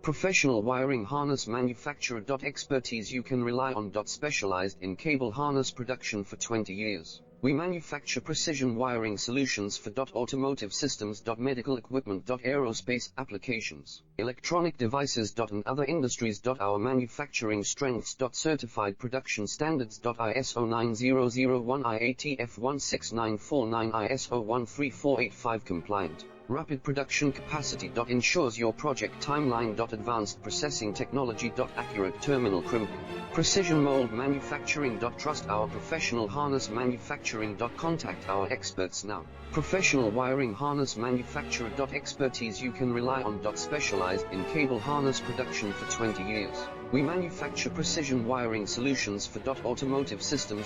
Professional wiring harness manufacturer. Expertise you can rely on. Specialized in cable harness production for 20 years. We manufacture precision wiring solutions for automotive systems, medical equipment, aerospace applications, electronic devices, and other industries. Our manufacturing strengths. Certified production standards. ISO 9001, IATF 16949, ISO 13485 compliant. Rapid production capacity. Ensures your project timeline. Advanced processing technology. Accurate terminal crimping. Precision mold manufacturing. Trust our professional harness manufacturing. Contact our experts now. Professional wiring harness manufacturer. Expertise you can rely on. Specialized in cable harness production for 20 years. We manufacture precision wiring solutions for automotive systems.